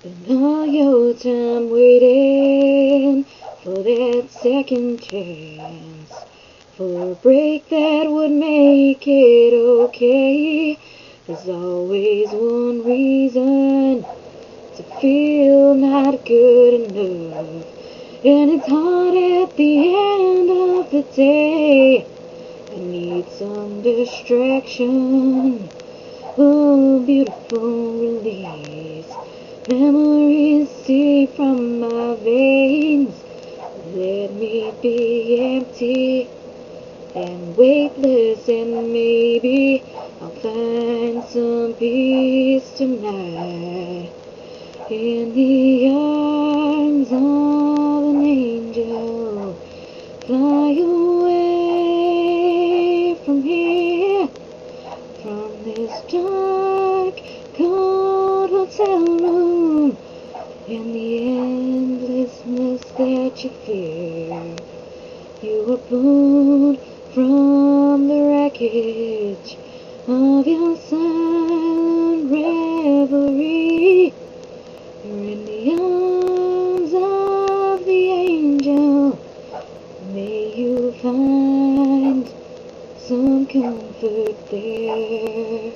Spend all your time waiting for that second chance, for a break that would make it okay. There's always one reason to feel not good enough, and it's hard at the end of the day. I need some distraction, oh beautiful release. Memories seep from my veins. Let me be empty and weightless, and maybe I'll find some peace tonight in the arms of an angel. Fly away from here, from this dark, cold hotel room, and the endlessness that you fear. You were pulled from the wreckage of your silent revelry. You're in the arms of the angel. May you find some comfort there.